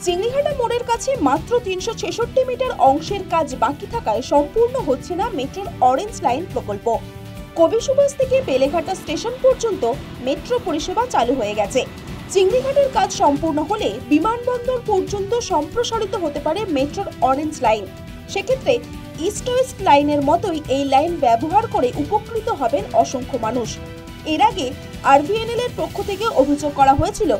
চিংড়িঘাটা মোড়ের কাছে মাত্র 366 মিটার অংশের কাজ বাকি থাকায় সম্পূর্ণ হচ্ছে না মেট্রোর অরেঞ্জ লাইন প্রকল্প। কবি সুভাষ থেকে বেলেঘাটা স্টেশন পর্যন্ত মেট্রো পরিষেবা চালু হয়ে গেছে। চিংড়িঘাটের কাজ সম্পূর্ণ হলে বিমানবন্দর পর্যন্ত সম্প্রসারিত হতে পারে মেট্রোর অরেঞ্জ লাইন। সেক্ষেত্রে ইস্ট ওয়েস্ট লাইনের মতোই এই লাইন ব্যবহার করে উপকৃত হবেন অসংখ্য মানুষ। এর আগে আরভিএনএল এর পক্ষ থেকে অভিযোগ করা হয়েছিল,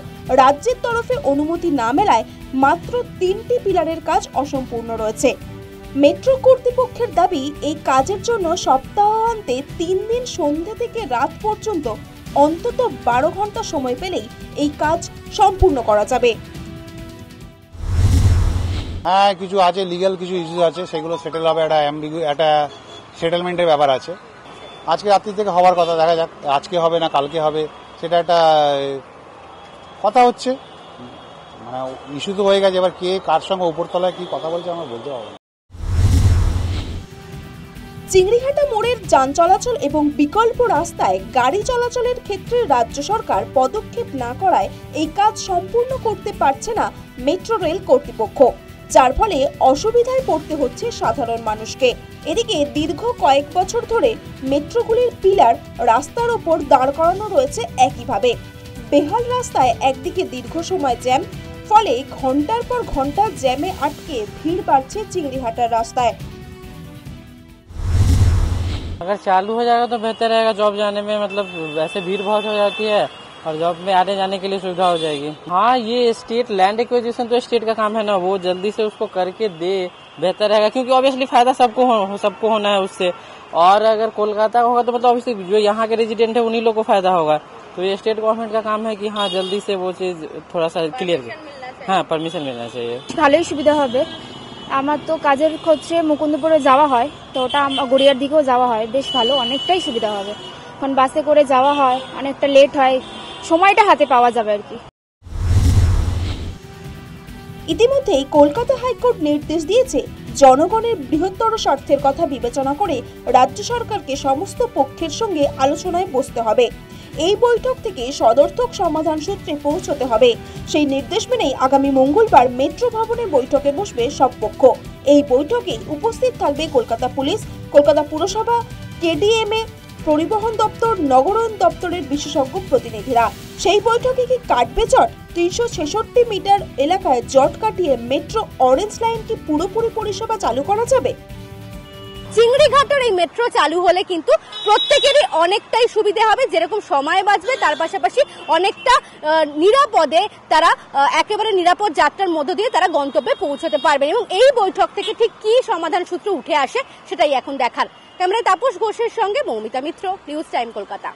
রাজ্যের তরফে অনুমতি না মেলায় মাত্র 3টি পিলারের কাজ অসম্পূর্ণ রয়েছে। মেট্রো কর্তৃপক্ষের দাবি, এই কাজের জন্য সপ্তাহান্তে 3 দিন সন্ধ্যা থেকে রাত পর্যন্ত অন্তত 12 ঘন্টা সময় পেলেই এই কাজ সম্পূর্ণ করা যাবে। হ্যাঁ, কিছু আছে, লিগ্যাল কিছু ইস্যু আছে, সেগুলো সেটেল হবে। একটা সেটেলমেন্টের ব্যাপার আছে। আজকে রাত্রি থেকে হওয়ার কথা, দেখা যাক আজকে হবে না কালকে হবে, সেটা একটা কথা হচ্ছে। মানে ইস্যু তো হয়ে গেছে, এবার কে কার সঙ্গে উপরতলায় কি কথা বলছে আমরা বলতে পারবো না। চিংড়িঘাটা মোড়ের যান চলাচল এবং বিকল্প রাস্তায় গাড়ি চলাচলের ক্ষেত্রে রাজ্য সরকার পদক্ষেপ না করায় এই কাজ সম্পূর্ণ করতে পারছে না মেট্রো রেল কর্তৃপক্ষ, যার ফলে অসুবিধায় পড়তে হচ্ছে সাধারণ মানুষকে। এদিকে দীর্ঘ কয়েক বছর ধরে মেট্রোগুলির পিলার রাস্তার ওপর দাঁড় করানো রয়েছে একইভাবে। বেহাল রাস্তায় একদিকে দীর্ঘ সময় জ্যাম, ফলে ঘন্টার পর ঘন্টা জ্যামে আটকে ভিড় বাড়ছে চিংড়িঘাটার রাস্তায়। अगर चालू हो जाएगा तो बेहतर रहेगा। जॉब जाने में मतलब वैसे भीड़ बहुत हो जाती है और जॉब में आने जाने के लिए सुविधा हो जाएगी। हाँ, ये स्टेट लैंड एक्विजिशन तो स्टेट का काम है ना, वो जल्दी से उसको करके दे बेहतर रहेगा, क्योंकि ऑब्वियसली फायदा सबको होना है उससे। और अगर कोलकाता का होगा तो मतलब ऑब्वियसली जो यहाँ के रेजिडेंट है उन्हीं लोग को फायदा होगा। तो ये स्टेट गवर्नमेंट का काम है कि हाँ जल्दी से वो चीज थोड़ा सा क्लियर, हाँ परमिशन मिलना चाहिए। ভালোই সুবিধা হবে। আমার তো কাজের ক্ষেত্রে মুকুন্দপুরে যাওয়া হয়, তো ওটা গড়িয়ার দিকেও যাওয়া হয়, বেশ ভালো, অনেকটাই সুবিধা হবে। এখন বাসে করে যাওয়া হয়, অনেকটা লেট হয়, সময়টা হাতে পাওয়া যাবে আর কি। ইতিমধ্যেই কলকাতা হাইকোর্ট নির্দেশ দিয়েছে, জনগণের বৃহত্তর স্বার্থের কথা বিবেচনা করে রাজ্য সরকারকে সমস্ত পক্ষের সঙ্গে আলোচনায় বসতে হবে। এই বৈঠক থেকে সদর্থক সমাধান সূত্রে পৌঁছতে হবে। সেই নির্দেশ মেনেই আগামী মঙ্গলবার মেট্রো ভবনে বৈঠকে বসবে সব পক্ষ। এই বৈঠকে উপস্থিত থাকবে কলকাতা পুলিশ, কলকাতা পুরসভা, কেডিএমএ, পরিবহন দপ্তর, নগরায়ণ দপ্তরের বিশেষজ্ঞ প্রতিনিধিরা। সেই বৈঠকে কি কাটবে জট? 366 মিটার এলাকায় জট কাটিয়ে মেট্রো অরেঞ্জ লাইন কি পুরোপুরি পরিষেবা চালু করা যাবে? চিংড়িঘাটের এই মেট্রো চালু হলে কিন্তু প্রত্যেকেরই অনেকটাই সুবিধা হবে, যেরকম সময় বাঁচবে, তার পাশাপাশি অনেকটা নিরাপদে তারা একেবারে নিরাপদ যাত্রার মধ্য দিয়ে তারা গন্তব্যে পৌঁছতে পারবেন। এবং এই বৈঠক থেকে ঠিক কি সমাধান সূত্র উঠে আসে সেটাই এখন দেখার। ক্যামেরায় তাপস ঘোষের সঙ্গে মৌমিতা মিত্র, নিউজ টাইম, কলকাতা।